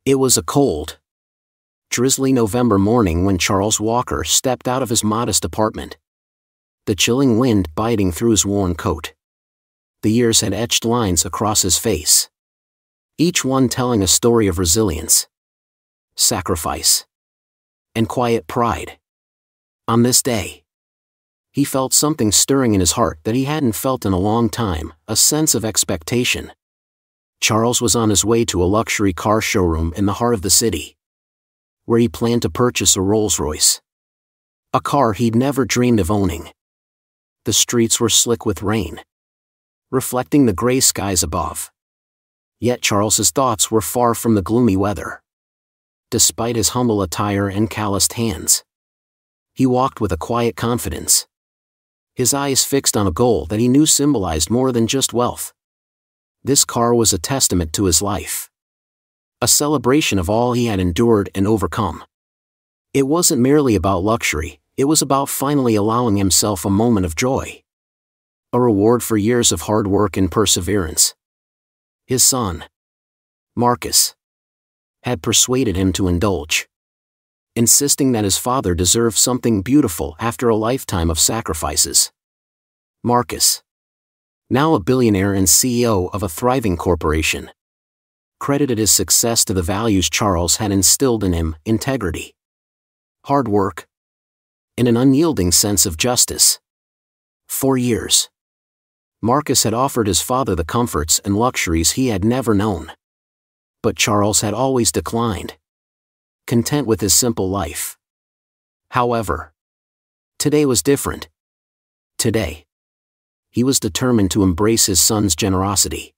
It was a cold, drizzly November morning when Charles Walker stepped out of his modest apartment. The chilling wind biting through his worn coat. The years had etched lines across his face, each one telling a story of resilience, sacrifice, and quiet pride. On this day, he felt something stirring in his heart that he hadn't felt in a long time, a sense of expectation. Charles was on his way to a luxury car showroom in the heart of the city, where he planned to purchase a Rolls-Royce. A car he'd never dreamed of owning. The streets were slick with rain, reflecting the gray skies above. Yet Charles's thoughts were far from the gloomy weather. Despite his humble attire and calloused hands, he walked with a quiet confidence, his eyes fixed on a goal that he knew symbolized more than just wealth. This car was a testament to his life, a celebration of all he had endured and overcome. It wasn't merely about luxury, it was about finally allowing himself a moment of joy, a reward for years of hard work and perseverance. His son, Marcus, had persuaded him to indulge, insisting that his father deserved something beautiful after a lifetime of sacrifices. Marcus, now a billionaire and CEO of a thriving corporation, credited his success to the values Charles had instilled in him: integrity, hard work, and an unyielding sense of justice. For years, Marcus had offered his father the comforts and luxuries he had never known. But Charles had always declined, content with his simple life. However, today was different. Today, he was determined to embrace his son's generosity,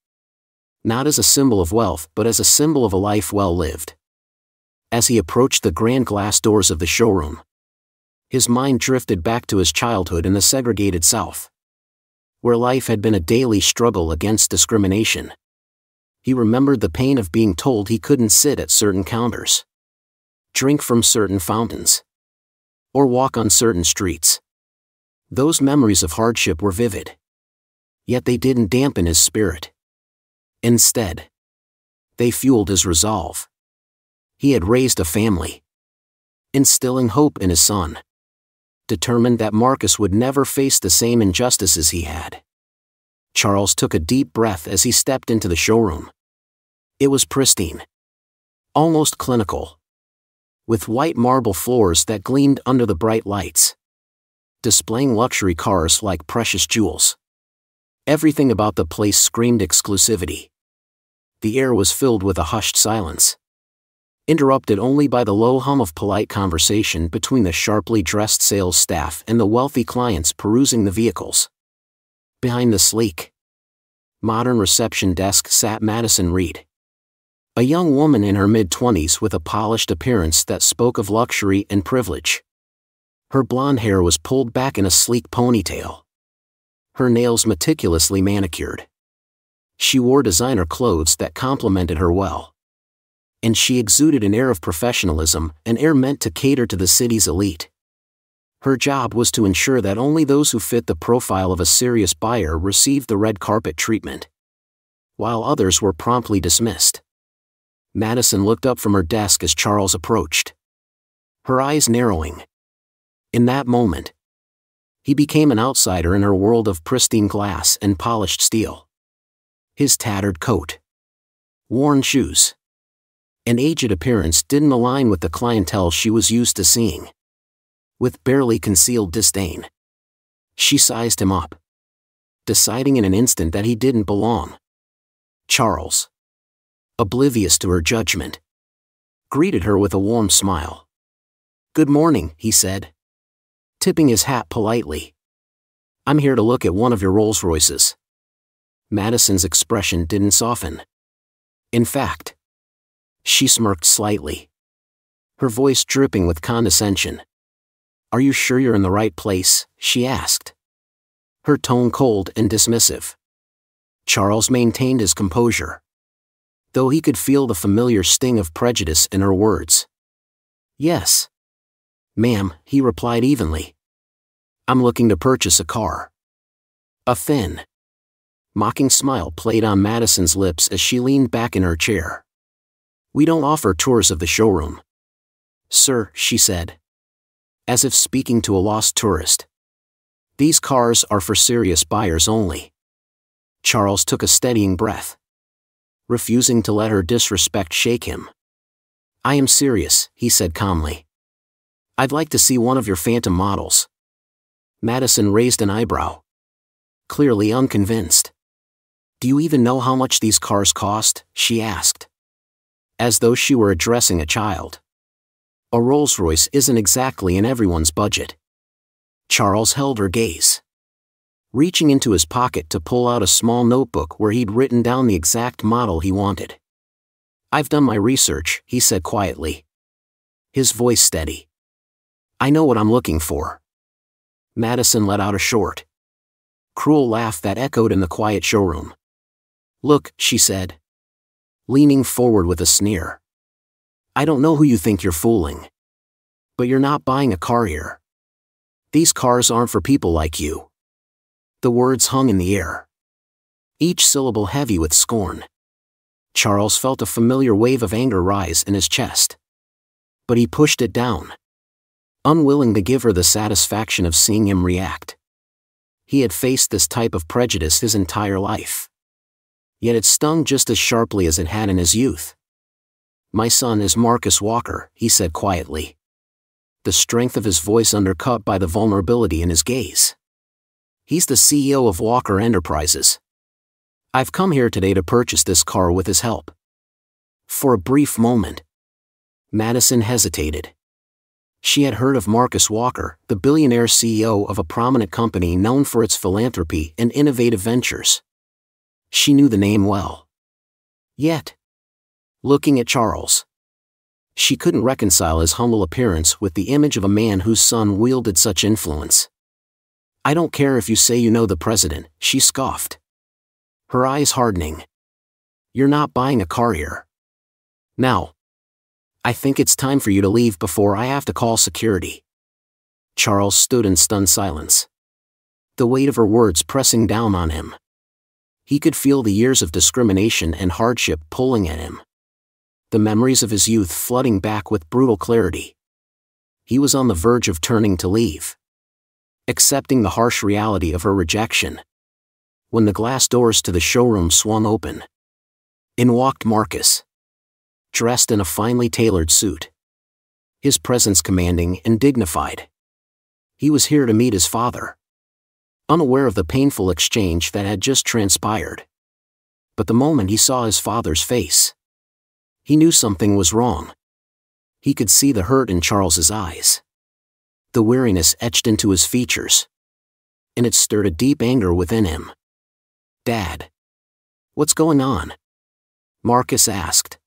not as a symbol of wealth but as a symbol of a life well lived. As he approached the grand glass doors of the showroom, his mind drifted back to his childhood in the segregated South, where life had been a daily struggle against discrimination. He remembered the pain of being told he couldn't sit at certain counters, drink from certain fountains, or walk on certain streets. Those memories of hardship were vivid, yet they didn't dampen his spirit. Instead, they fueled his resolve. He had raised a family, instilling hope in his son, determined that Marcus would never face the same injustices he had. Charles took a deep breath as he stepped into the showroom. It was pristine, almost clinical, with white marble floors that gleamed under the bright lights, displaying luxury cars like precious jewels. Everything about the place screamed exclusivity. The air was filled with a hushed silence, interrupted only by the low hum of polite conversation between the sharply dressed sales staff and the wealthy clients perusing the vehicles. Behind the sleek, modern reception desk sat Madison Reed, a young woman in her mid-20s with a polished appearance that spoke of luxury and privilege. Her blonde hair was pulled back in a sleek ponytail, her nails meticulously manicured. She wore designer clothes that complemented her well, and she exuded an air of professionalism, an air meant to cater to the city's elite. Her job was to ensure that only those who fit the profile of a serious buyer received the red carpet treatment, while others were promptly dismissed. Madison looked up from her desk as Charles approached, her eyes narrowing. In that moment, he became an outsider in her world of pristine glass and polished steel. His tattered coat, worn shoes, and aged appearance didn't align with the clientele she was used to seeing. With barely concealed disdain, she sized him up, deciding in an instant that he didn't belong. Charles, oblivious to her judgment, greeted her with a warm smile. "Good morning," he said, tipping his hat politely. "I'm here to look at one of your Rolls-Royces." Madison's expression didn't soften. In fact, she smirked slightly, her voice dripping with condescension. "Are you sure you're in the right place?" she asked, her tone cold and dismissive. Charles maintained his composure, though he could feel the familiar sting of prejudice in her words. "Yes, ma'am," he replied evenly. "I'm looking to purchase a car." A thin, mocking smile played on Madison's lips as she leaned back in her chair. We don't offer tours of the showroom. Sir, she said, as if speaking to a lost tourist. These cars are for serious buyers only. Charles took a steadying breath, refusing to let her disrespect shake him. I am serious, he said calmly. I'd like to see one of your phantom models. Madison raised an eyebrow, clearly unconvinced. Do you even know how much these cars cost? She asked, as though she were addressing a child. A Rolls-Royce isn't exactly in everyone's budget. Charles held her gaze, reaching into his pocket to pull out a small notebook where he'd written down the exact model he wanted. I've done my research, he said quietly, his voice steady. I know what I'm looking for. Madison let out a short, cruel laugh that echoed in the quiet showroom. Look, she said, leaning forward with a sneer. I don't know who you think you're fooling, but you're not buying a car here. These cars aren't for people like you. The words hung in the air, each syllable heavy with scorn. Charles felt a familiar wave of anger rise in his chest, but he pushed it down, unwilling to give her the satisfaction of seeing him react. He had faced this type of prejudice his entire life, yet it stung just as sharply as it had in his youth. My son is Marcus Walker, he said quietly, the strength of his voice undercut by the vulnerability in his gaze. He's the CEO of Walker Enterprises. I've come here today to purchase this car with his help. For a brief moment, Madison hesitated. She had heard of Marcus Walker, the billionaire CEO of a prominent company known for its philanthropy and innovative ventures. She knew the name well. Yet, looking at Charles, she couldn't reconcile his humble appearance with the image of a man whose son wielded such influence. I don't care if you say you know the president, she scoffed, her eyes hardening. You're not buying a car here. Now, I think it's time for you to leave before I have to call security. Charles stood in stunned silence, the weight of her words pressing down on him. He could feel the years of discrimination and hardship pulling at him, the memories of his youth flooding back with brutal clarity. He was on the verge of turning to leave, accepting the harsh reality of her rejection, when the glass doors to the showroom swung open. In walked Marcus, dressed in a finely tailored suit, his presence commanding and dignified. He was here to meet his father, unaware of the painful exchange that had just transpired. But the moment he saw his father's face, he knew something was wrong. He could see the hurt in Charles's eyes, the weariness etched into his features, and it stirred a deep anger within him. Dad, what's going on? Marcus asked,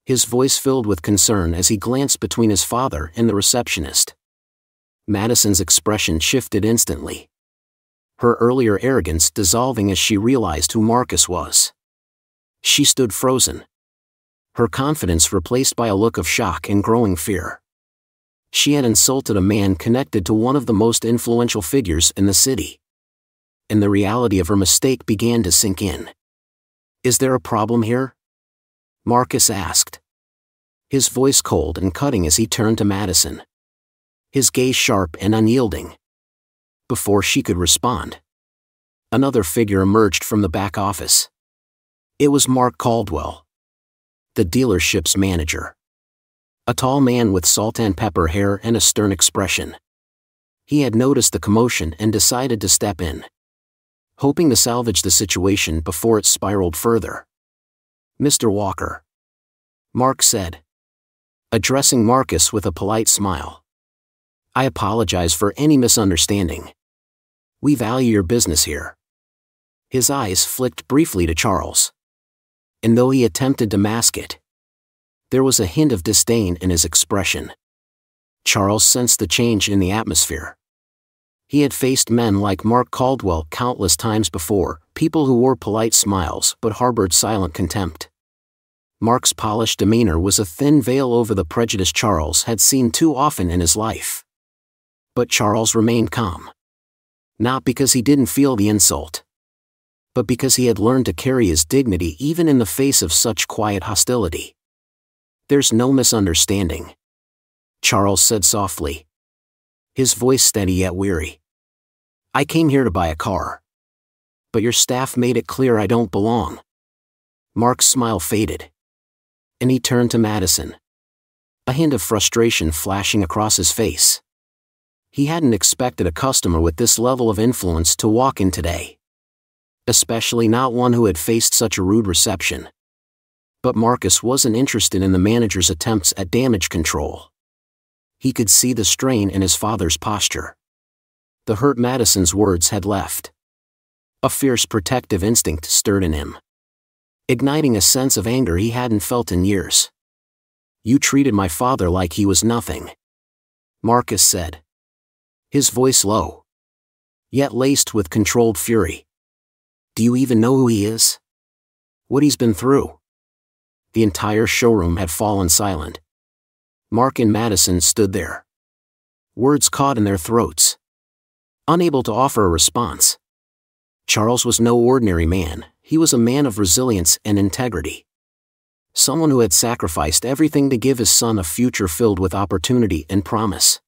his voice filled with concern as he glanced between his father and the receptionist. Madison's expression shifted instantly, her earlier arrogance dissolving as she realized who Marcus was. She stood frozen, her confidence replaced by a look of shock and growing fear. She had insulted a man connected to one of the most influential figures in the city, and the reality of her mistake began to sink in. Is there a problem here? Marcus asked, his voice cold and cutting as he turned to Madison, his gaze sharp and unyielding. Before she could respond, another figure emerged from the back office. It was Mark Caldwell, the dealership's manager. A tall man with salt and pepper hair and a stern expression. He had noticed the commotion and decided to step in, hoping to salvage the situation before it spiraled further. Mr. Walker, Mark said, addressing Marcus with a polite smile. I apologize for any misunderstanding. We value your business here. His eyes flicked briefly to Charles, and though he attempted to mask it, there was a hint of disdain in his expression. Charles sensed the change in the atmosphere. He had faced men like Mark Caldwell countless times before, people who wore polite smiles but harbored silent contempt. Mark's polished demeanor was a thin veil over the prejudice Charles had seen too often in his life. But Charles remained calm. Not because he didn't feel the insult, but because he had learned to carry his dignity even in the face of such quiet hostility. "There's no misunderstanding," Charles said softly, his voice steady yet weary. "I came here to buy a car. But your staff made it clear I don't belong." Mark's smile faded, and he turned to Madison, a hint of frustration flashing across his face. He hadn't expected a customer with this level of influence to walk in today, especially not one who had faced such a rude reception. But Marcus wasn't interested in the manager's attempts at damage control. He could see the strain in his father's posture. The hurt Madison's words had left. A fierce protective instinct stirred in him, igniting a sense of anger he hadn't felt in years. "You treated my father like he was nothing," Marcus said, his voice low, yet laced with controlled fury. "Do you even know who he is? What he's been through?" The entire showroom had fallen silent. Mark and Madison stood there, words caught in their throats, unable to offer a response. Charles was no ordinary man. He was a man of resilience and integrity. Someone who had sacrificed everything to give his son a future filled with opportunity and promise.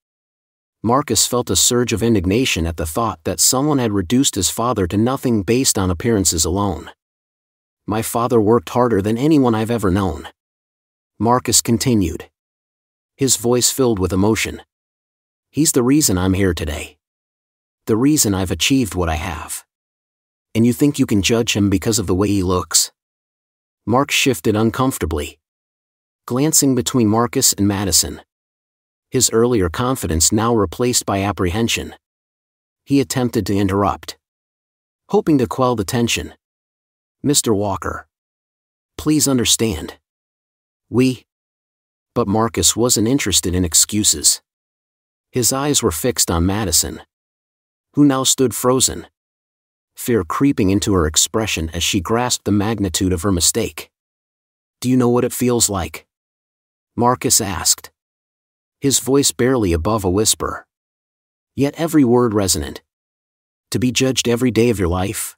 Marcus felt a surge of indignation at the thought that someone had reduced his father to nothing based on appearances alone. "My father worked harder than anyone I've ever known," Marcus continued, his voice filled with emotion. "He's the reason I'm here today. The reason I've achieved what I have. And you think you can judge him because of the way he looks?" Mark shifted uncomfortably, glancing between Marcus and Madison, his earlier confidence now replaced by apprehension. He attempted to interrupt, hoping to quell the tension. "Mr. Walker, please understand. But Marcus wasn't interested in excuses. His eyes were fixed on Madison, who now stood frozen, fear creeping into her expression as she grasped the magnitude of her mistake. "Do you know what it feels like?" Marcus asked, his voice barely above a whisper, yet every word resonant. "To be judged every day of your life?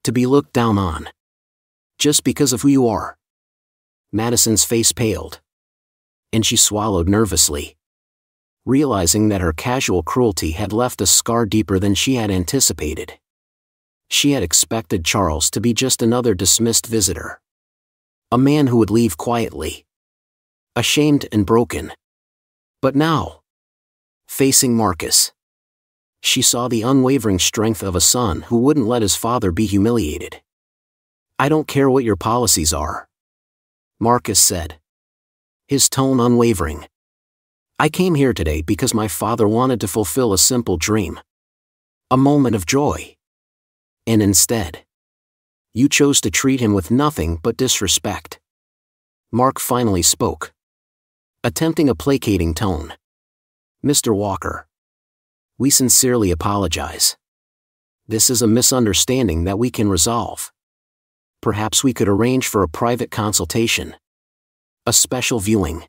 To be looked down on? Just because of who you are?" Madison's face paled, and she swallowed nervously, realizing that her casual cruelty had left a scar deeper than she had anticipated. She had expected Charles to be just another dismissed visitor, a man who would leave quietly, ashamed and broken. But now, facing Marcus, she saw the unwavering strength of a son who wouldn't let his father be humiliated. "I don't care what your policies are," Marcus said, his tone unwavering. "I came here today because my father wanted to fulfill a simple dream, a moment of joy. And instead, you chose to treat him with nothing but disrespect." Mark finally spoke, attempting a placating tone. "Mr. Walker, we sincerely apologize. This is a misunderstanding that we can resolve. Perhaps we could arrange for a private consultation, a special viewing."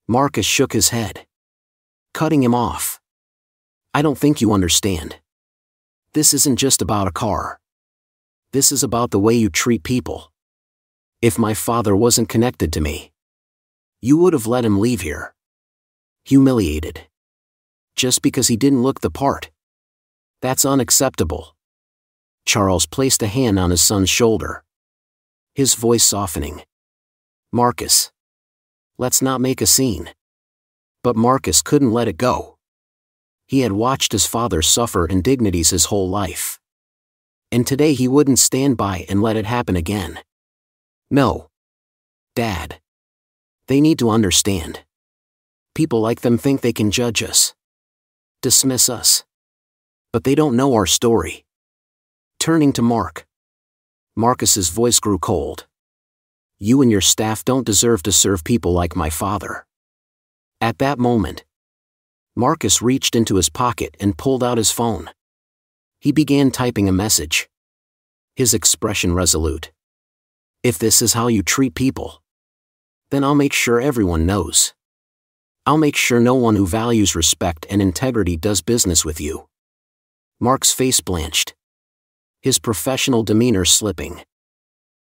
Marcus shook his head, cutting him off. "I don't think you understand. This isn't just about a car. This is about the way you treat people. If my father wasn't connected to me, you would have let him leave here, humiliated, just because he didn't look the part. That's unacceptable." Charles placed a hand on his son's shoulder, his voice softening. "Marcus, let's not make a scene." But Marcus couldn't let it go. He had watched his father suffer indignities his whole life, and today he wouldn't stand by and let it happen again. "No, Dad. They need to understand. People like them think they can judge us, dismiss us. But they don't know our story." Turning to Mark, Marcus's voice grew cold. "You and your staff don't deserve to serve people like my father." At that moment, Marcus reached into his pocket and pulled out his phone. He began typing a message, his expression resolute. "If this is how you treat people, then I'll make sure everyone knows. I'll make sure no one who values respect and integrity does business with you." Mark's face blanched, his professional demeanor slipping.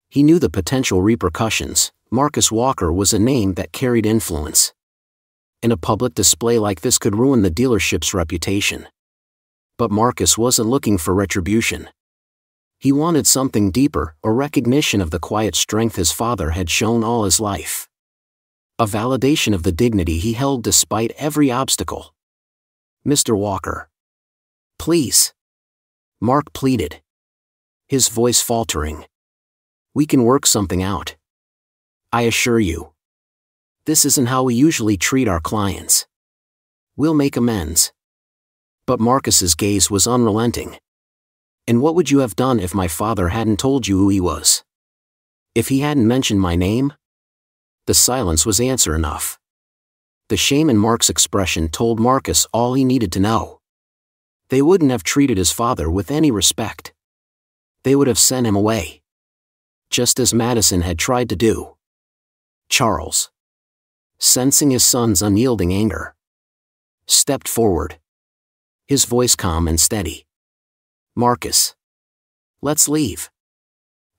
He knew the potential repercussions, Marcus Walker was a name that carried influence. And a public display like this could ruin the dealership's reputation. But Marcus wasn't looking for retribution. He wanted something deeper, a recognition of the quiet strength his father had shown all his life. A validation of the dignity he held despite every obstacle. "Mr. Walker. Please." Mark pleaded, his voice faltering. "We can work something out. I assure you. This isn't how we usually treat our clients. We'll make amends." But Marcus's gaze was unrelenting. "And what would you have done if my father hadn't told you who he was? If he hadn't mentioned my name?" The silence was answer enough. The shame in Mark's expression told Marcus all he needed to know. They wouldn't have treated his father with any respect. They would have sent him away. Just as Madison had tried to do. Charles, sensing his son's unyielding anger, stepped forward. His voice calm and steady. "Marcus. Let's leave.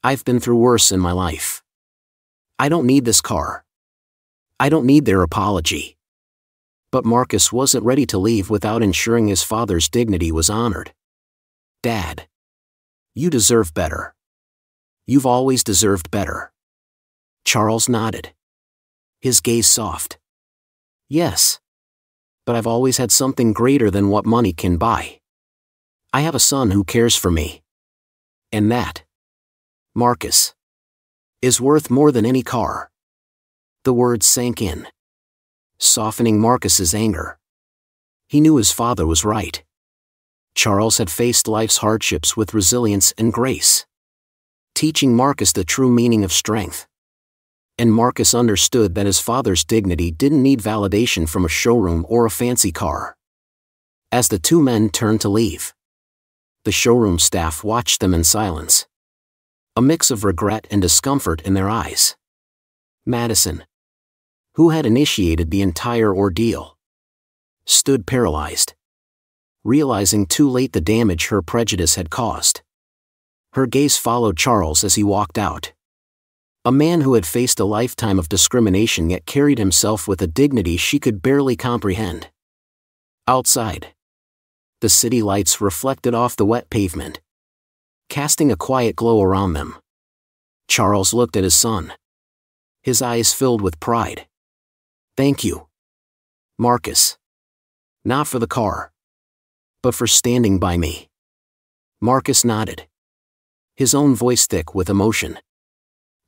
I've been through worse in my life. I don't need this car. I don't need their apology." But Marcus wasn't ready to leave without ensuring his father's dignity was honored. "Dad. You deserve better. You've always deserved better." Charles nodded. His gaze soft. "Yes. But I've always had something greater than what money can buy. I have a son who cares for me. And that, Marcus, is worth more than any car." The words sank in, softening Marcus's anger. He knew his father was right. Charles had faced life's hardships with resilience and grace, teaching Marcus the true meaning of strength. And Marcus understood that his father's dignity didn't need validation from a showroom or a fancy car. As the two men turned to leave, the showroom staff watched them in silence, a mix of regret and discomfort in their eyes. Madison, who had initiated the entire ordeal, stood paralyzed, realizing too late the damage her prejudice had caused. Her gaze followed Charles as he walked out. A man who had faced a lifetime of discrimination yet carried himself with a dignity she could barely comprehend. Outside, the city lights reflected off the wet pavement, casting a quiet glow around them. Charles looked at his son, his eyes filled with pride. "Thank you, Marcus. Not for the car, but for standing by me." Marcus nodded, his own voice thick with emotion.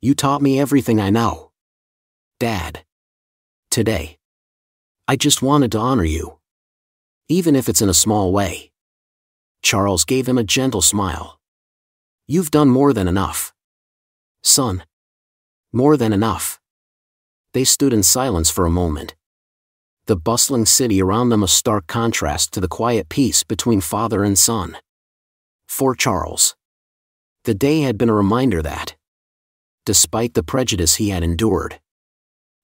"You taught me everything I know, Dad. Today, I just wanted to honor you, even if it's in a small way." Charles gave him a gentle smile. "You've done more than enough, son. More than enough." They stood in silence for a moment, the bustling city around them a stark contrast to the quiet peace between father and son. For Charles, the day had been a reminder that, despite the prejudice he had endured,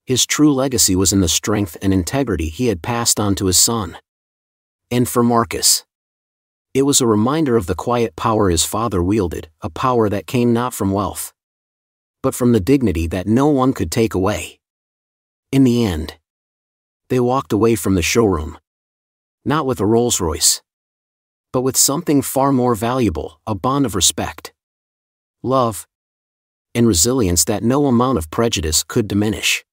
his true legacy was in the strength and integrity he had passed on to his son. And for Marcus, it was a reminder of the quiet power his father wielded, a power that came not from wealth, but from the dignity that no one could take away. In the end, they walked away from the showroom, not with a Rolls-Royce, but with something far more valuable, a bond of respect, love, and resilience that no amount of prejudice could diminish.